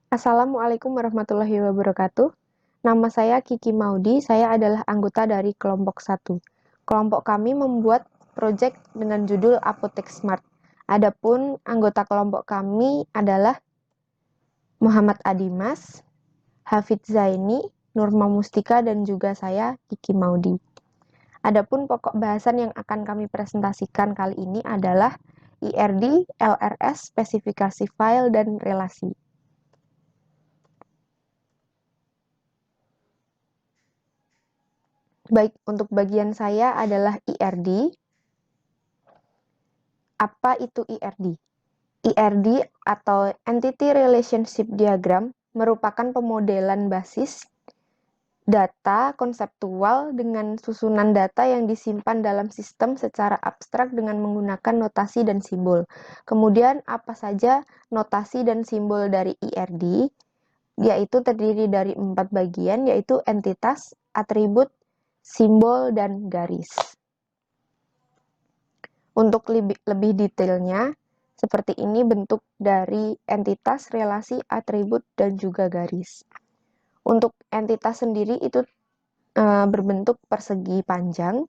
Assalamualaikum warahmatullahi wabarakatuh. Nama saya Kiki Maudi, saya adalah anggota dari kelompok 1. Kelompok kami membuat proyek dengan judul Apotek Smart. Adapun anggota kelompok kami adalah Muhammad Adimas, Hafid Zaini, Nurma Mustika, dan juga saya Kiki Maudi. Adapun pokok bahasan yang akan kami presentasikan kali ini adalah IRD, LRS, spesifikasi file, dan relasi. Baik, untuk bagian saya adalah IRD. Apa itu IRD? IRD atau Entity Relationship Diagram merupakan pemodelan basis data konseptual dengan susunan data yang disimpan dalam sistem secara abstrak dengan menggunakan notasi dan simbol. Kemudian apa saja notasi dan simbol dari IRD? Yaitu terdiri dari 4 bagian, yaitu entitas, atribut, simbol, dan garis. Untuk lebih detailnya, seperti ini bentuk dari entitas, relasi, atribut, dan juga garis. Untuk entitas sendiri itu berbentuk persegi panjang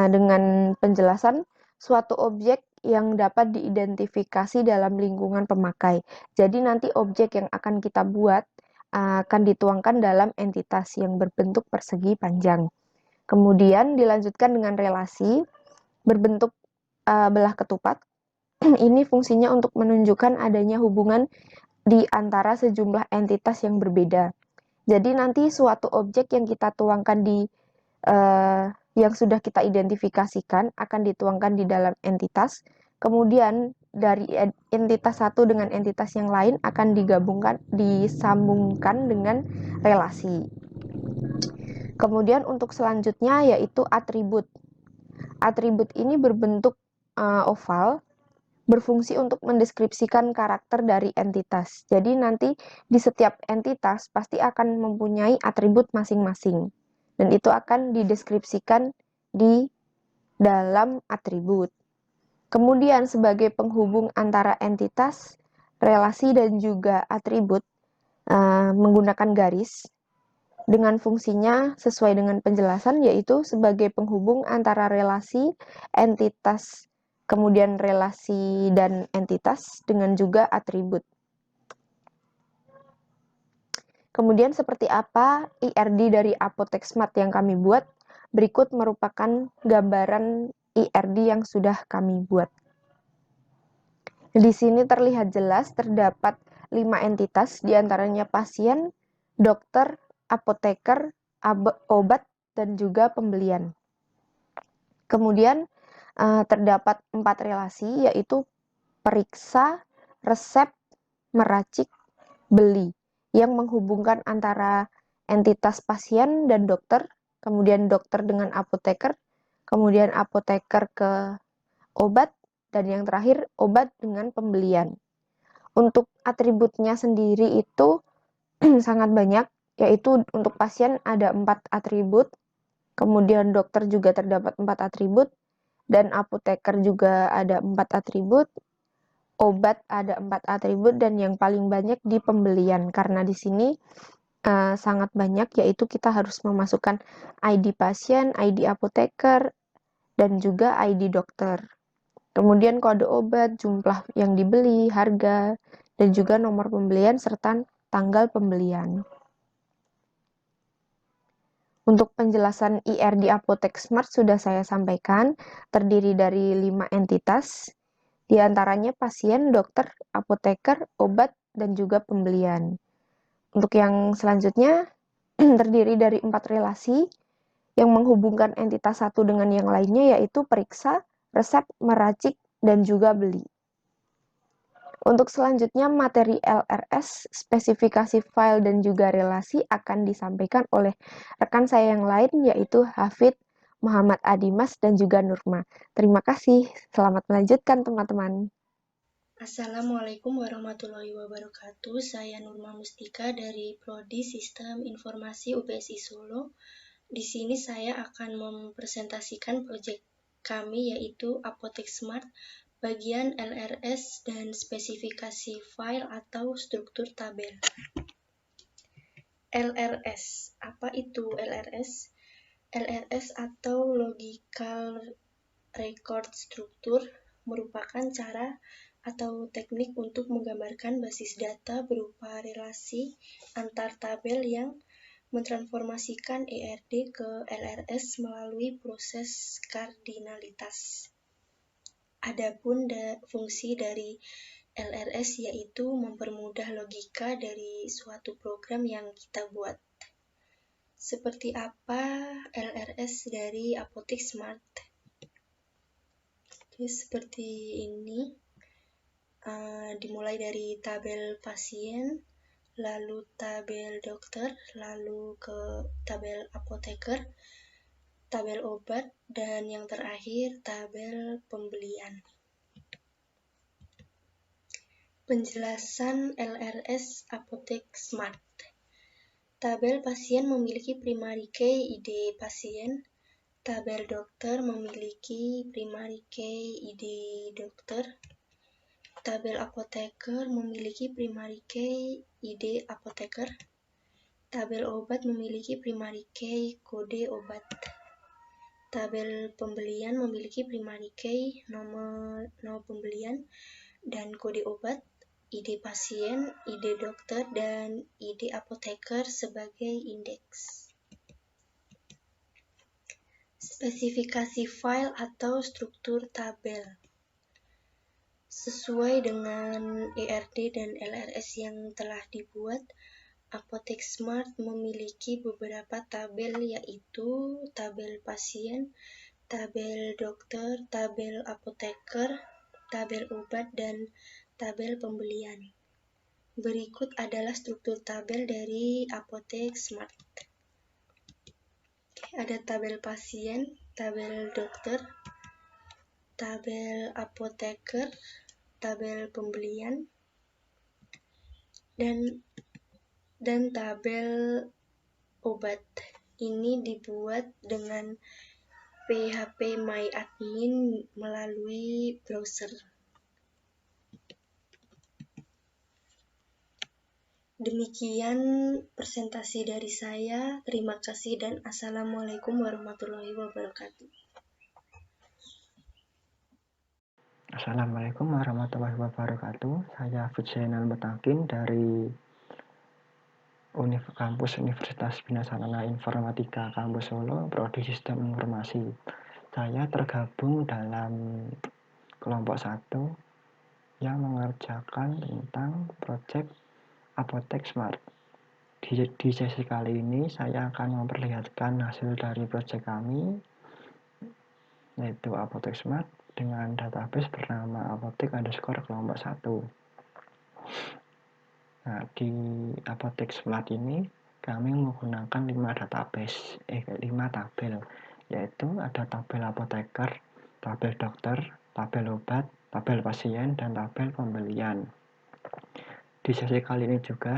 dengan penjelasan suatu objek yang dapat diidentifikasi dalam lingkungan pemakai. Jadi nanti objek yang akan kita buat akan dituangkan dalam entitas yang berbentuk persegi panjang. Kemudian dilanjutkan dengan relasi berbentuk belah ketupat. Ini fungsinya untuk menunjukkan adanya hubungan di antara sejumlah entitas yang berbeda. Jadi nanti suatu objek yang kita tuangkan di yang sudah kita identifikasikan akan dituangkan di dalam entitas. Kemudian dari entitas satu dengan entitas yang lain akan disambungkan dengan relasi. Kemudian untuk selanjutnya yaitu atribut. Atribut ini berbentuk oval, berfungsi untuk mendeskripsikan karakter dari entitas. Jadi nanti di setiap entitas pasti akan mempunyai atribut masing-masing. Dan itu akan dideskripsikan di dalam atribut. Kemudian sebagai penghubung antara entitas, relasi, dan juga atribut menggunakan garis dengan fungsinya sesuai dengan penjelasan, yaitu sebagai penghubung antara relasi, entitas, kemudian relasi dan entitas dengan juga atribut. Kemudian seperti apa IRD dari Apotek Smart yang kami buat? Berikut merupakan gambaran IRD yang sudah kami buat. Di sini terlihat jelas terdapat 5 entitas, diantaranya pasien, dokter, apoteker, obat, dan juga pembelian. Kemudian terdapat 4 relasi, yaitu periksa, resep, meracik, beli, yang menghubungkan antara entitas pasien dan dokter, kemudian dokter dengan apoteker, kemudian apoteker ke obat, dan yang terakhir obat dengan pembelian. Untuk atributnya sendiri itu sangat banyak, yaitu untuk pasien ada 4 atribut, kemudian dokter juga terdapat 4 atribut, dan apoteker juga ada 4 atribut, obat ada 4 atribut, dan yang paling banyak di pembelian, karena di sini sangat banyak, yaitu kita harus memasukkan ID pasien, ID apoteker, dan juga ID dokter. Kemudian kode obat, jumlah yang dibeli, harga, dan juga nomor pembelian serta tanggal pembelian. Untuk penjelasan IRD Apotek Smart sudah saya sampaikan, terdiri dari 5 entitas, di antaranya pasien, dokter, apoteker, obat, dan juga pembelian. Untuk yang selanjutnya, terdiri dari 4 relasi yang menghubungkan entitas satu dengan yang lainnya, yaitu periksa, resep, meracik, dan juga beli. Untuk selanjutnya, materi LRS, spesifikasi file, dan juga relasi akan disampaikan oleh rekan saya yang lain, yaitu Hafid, Muhammad Adimas, dan juga Nurma. Terima kasih. Selamat melanjutkan, teman-teman. Assalamualaikum warahmatullahi wabarakatuh. Saya Nurma Mustika dari Prodi Sistem Informasi UPSI Solo. Di sini saya akan mempresentasikan proyek kami yaitu Apotek Smart bagian LRS dan spesifikasi file atau struktur tabel. LRS. Apa itu LRS? LRS atau Logical Record Structure merupakan cara atau teknik untuk menggambarkan basis data berupa relasi antar tabel yang mentransformasikan ERD ke LRS melalui proses kardinalitas. Adapun fungsi dari LRS yaitu mempermudah logika dari suatu program yang kita buat. Seperti apa LRS dari Apotek Smart? Oke, seperti ini. Dimulai dari tabel pasien, lalu tabel dokter, lalu ke tabel apoteker, tabel obat, dan yang terakhir tabel pembelian. Penjelasan LRS Apotek Smart. Tabel pasien memiliki primary key ID pasien, tabel dokter memiliki primary key ID dokter, tabel apoteker memiliki primary key ID apoteker, tabel obat memiliki primary key kode obat, tabel pembelian memiliki primary key nomor pembelian dan kode obat, ID pasien, ID dokter, dan ID apoteker sebagai indeks. Spesifikasi file atau struktur tabel. Sesuai dengan ERD dan LRS yang telah dibuat, Apotek Smart memiliki beberapa tabel yaitu tabel pasien, tabel dokter, tabel apoteker, tabel obat, dan tabel pembelian. Berikut adalah struktur tabel dari Apotek Smart. Ada tabel pasien, tabel dokter, tabel apoteker, tabel pembelian, dan tabel obat. Ini dibuat dengan PHP MyAdmin melalui browser. Demikian presentasi dari saya. Terima kasih dan Assalamualaikum warahmatullahi wabarakatuh. Assalamualaikum warahmatullahi wabarakatuh. Saya Fujainal Mutakin dari Kampus Universitas Bina Sarana Informatika Kampus Solo, Prodi Sistem Informasi. Saya tergabung dalam kelompok 1 yang mengerjakan tentang proyek Apotek Smart. Di sesi kali ini saya akan memperlihatkan hasil dari proyek kami, yaitu Apotek Smart dengan database bernama apotek_kelompok 1. Nah, di Apotek Smart ini kami menggunakan 5 tabel, yaitu ada tabel apoteker, tabel dokter, tabel obat, tabel pasien, dan tabel pembelian. Di sesi kali ini juga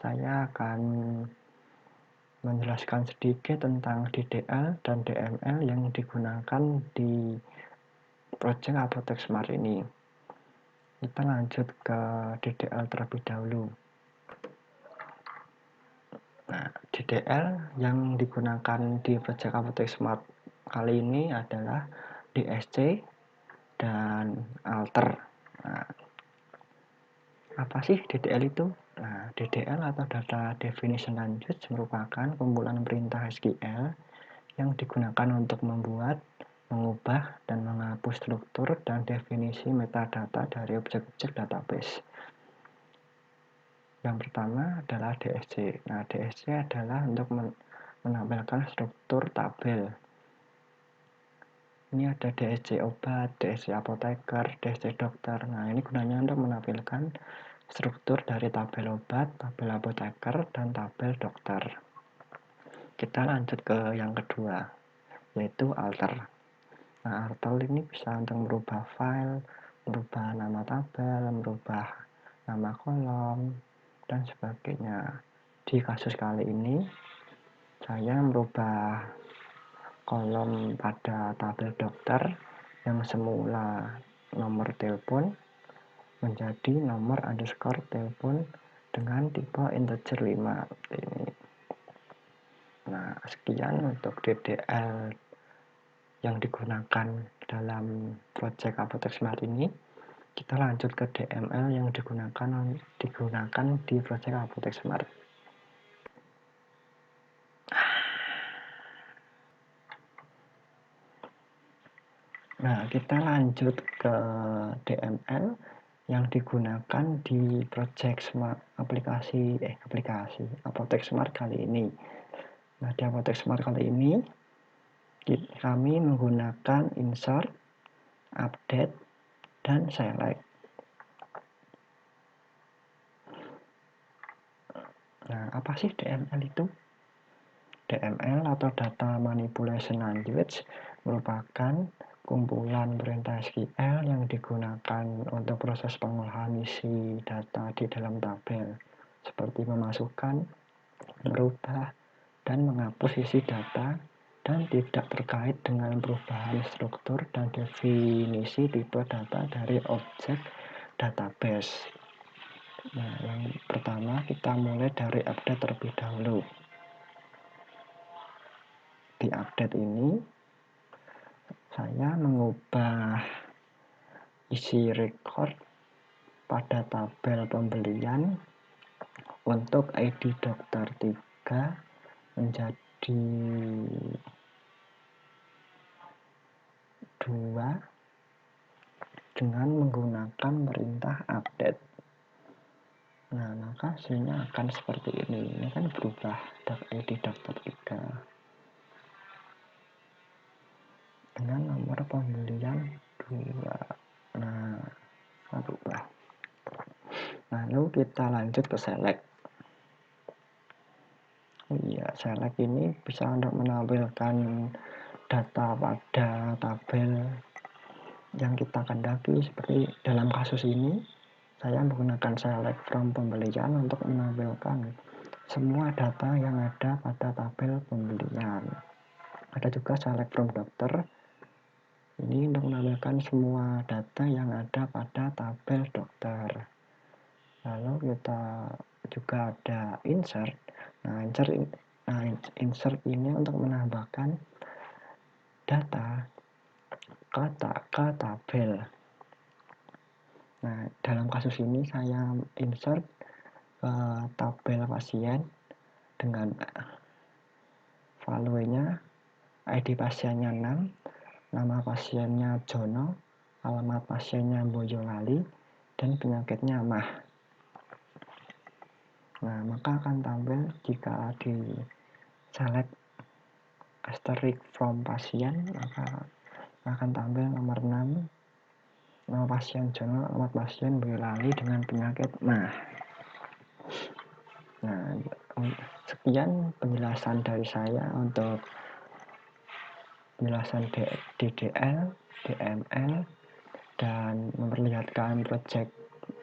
saya akan menjelaskan sedikit tentang DDL dan DML yang digunakan di proyek Apotek Smart ini. Kita lanjut ke DDL terlebih dahulu. Nah, DDL yang digunakan di proyek Apotek Smart kali ini adalah DSC dan alter. Nah, apa sih DDL itu? Nah, DDL atau Data Definition Language merupakan kumpulan perintah SQL yang digunakan untuk membuat, mengubah, dan menghapus struktur dan definisi metadata dari objek-objek database. Yang pertama adalah DSC. Nah, DSC adalah untuk menampilkan struktur tabel. Ini ada DSC obat, DSC apoteker, DSC dokter. Nah, ini gunanya untuk menampilkan struktur dari tabel obat, tabel apoteker, dan tabel dokter. Kita lanjut ke yang kedua, yaitu alter. Nah, alter ini bisa untuk merubah file, merubah nama tabel, merubah nama kolom, dan sebagainya. Di kasus kali ini, saya merubah kolom pada tabel dokter yang semula nomor telepon menjadi nomor underscore telepon dengan tipe integer 5 ini. Nah, sekian untuk DDL yang digunakan dalam project Apotek Smart ini. Kita lanjut ke DML yang digunakan di project Apotek Smart. Nah, kita lanjut ke DML yang digunakan di project Smart aplikasi Apotek Smart kali ini. Nah, di Apotek Smart kali ini kami menggunakan insert, update, dan select. Nah, apa sih DML itu? DML atau Data Manipulation Language merupakan kumpulan perintah SQL yang digunakan untuk proses pengolahan isi data di dalam tabel, seperti memasukkan, merubah, dan menghapus isi data, dan tidak terkait dengan perubahan struktur dan definisi tipe data dari objek database. Nah, yang pertama kita mulai dari update terlebih dahulu. Di update ini saya mengubah isi record pada tabel pembelian untuk ID dokter 3 menjadi 2 dengan menggunakan perintah update. Nah, maka hasilnya akan seperti ini. Ini kan berubah ID dokter 3 dengan nomor pembelian 2. Nah, berubah. Lalu kita lanjut ke select. Select ini bisa untuk menampilkan data pada tabel yang kita kendaki. Seperti dalam kasus ini, saya menggunakan select from pembelian untuk menampilkan semua data yang ada pada tabel pembelian. Ada juga select from dokter. Ini untuk menampilkan semua data yang ada pada tabel dokter. Lalu kita juga ada insert. Nah, insert ini untuk menambahkan data ke tabel. Nah, dalam kasus ini saya insert ke tabel pasien dengan value-nya ID pasiennya 6, nama pasiennya Jono, alamat pasiennya Boyolali, dan penyakitnya MAH. Nah, maka akan tampil jika di select asterisk from pasien, maka akan tampil nomor 6, nama pasien Jono, alamat pasien Boyolali dengan penyakit MAH. Nah, sekian penjelasan dari saya untuk penjelasan DDL, DML, dan memperlihatkan project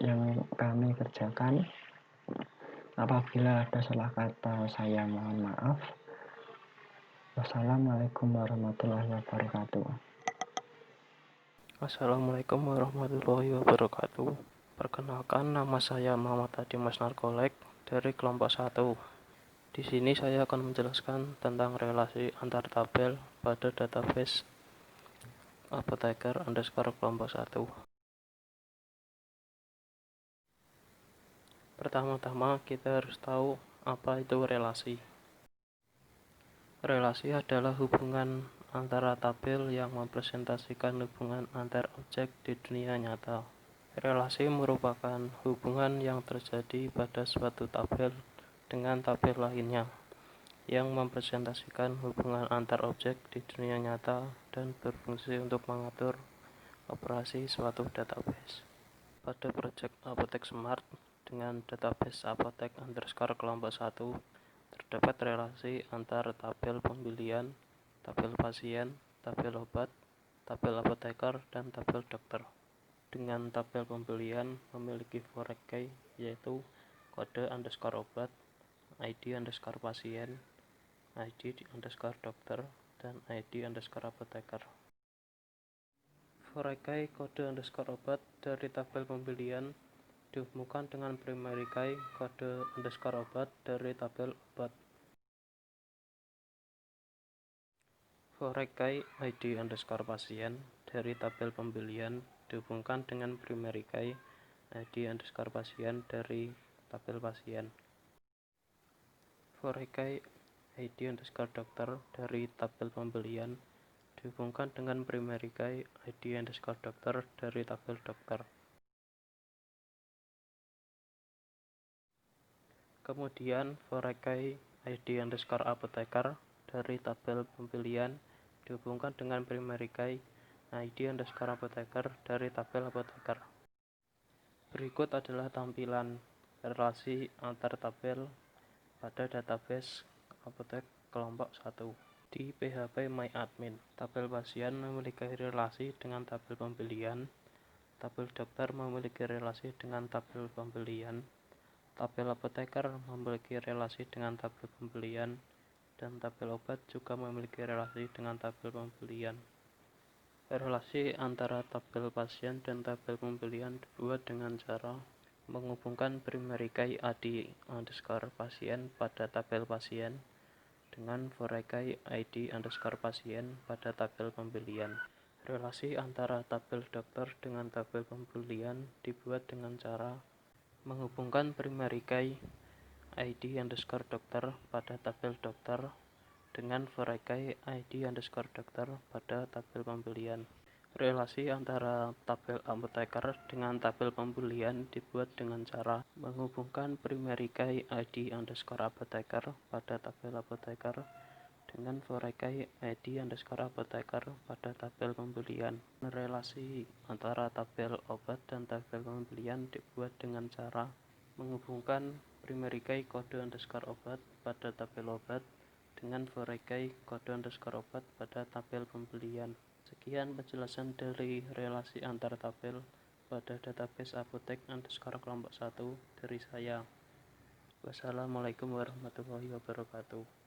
yang kami kerjakan. Apabila ada salah kata, saya mohon maaf. Wassalamualaikum warahmatullahi wabarakatuh. Assalamualaikum warahmatullahi wabarakatuh. Perkenalkan, nama saya Muhammad Hadi Mas Narkolek dari kelompok 1. Di sini saya akan menjelaskan tentang relasi antar tabel pada database apoteker underscore kelompok 1. Pertama-tama kita harus tahu apa itu relasi. Relasi adalah hubungan antara tabel yang mempresentasikan hubungan antar objek di dunia nyata. Relasi merupakan hubungan yang terjadi pada suatu tabel dengan tabel lainnya, yang mempresentasikan hubungan antar objek di dunia nyata dan berfungsi untuk mengatur operasi suatu database. Pada project Apotek Smart dengan database Apotek underscore kelompok 1, terdapat relasi antar tabel pembelian, tabel pasien, tabel obat, tabel apoteker, dan tabel dokter. Dengan tabel pembelian memiliki 4 key, yaitu kode underscore obat, ID underscore pasien, ID underscore dokter, dan ID underscore apoteker. Foreign kode underscore obat dari tabel pembelian dihubungkan dengan primary key kode underscore obat dari tabel obat. Foreign ID underscore pasien dari tabel pembelian dihubungkan dengan primary key ID underscore pasien dari tabel pasien. Foreign ID underscore dokter dari tabel pembelian dihubungkan dengan primary key ID underscore dokter dari tabel dokter. Kemudian foreign ID underscore apoteker dari tabel pembelian dihubungkan dengan primary key ID underscore apoteker dari tabel apoteker. Berikut adalah tampilan relasi antar tabel pada database apotek kelompok 1. Di PHP MyAdmin, tabel pasien memiliki relasi dengan tabel pembelian, tabel dokter memiliki relasi dengan tabel pembelian, tabel apoteker memiliki relasi dengan tabel pembelian, dan tabel obat juga memiliki relasi dengan tabel pembelian. Relasi antara tabel pasien dan tabel pembelian dibuat dengan cara menghubungkan primary key ID underscore pasien pada tabel pasien dengan foreign ID underscore pasien pada tabel pembelian. Relasi antara tabel dokter dengan tabel pembelian dibuat dengan cara menghubungkan primary key ID underscore dokter pada tabel dokter dengan foreign ID underscore dokter pada tabel pembelian. Relasi antara tabel apoteker dengan tabel pembelian dibuat dengan cara menghubungkan primary key ID underscore apoteker pada tabel apoteker dengan foreign ID underscore apoteker pada tabel pembelian. Relasi antara tabel obat dan tabel pembelian dibuat dengan cara menghubungkan primary key kode underscore obat pada tabel obat dengan foreign kode underscore obat pada tabel pembelian. Sekian penjelasan dari relasi antar tabel pada database apotek underscore kelompok 1 dari saya. Wassalamualaikum warahmatullahi wabarakatuh.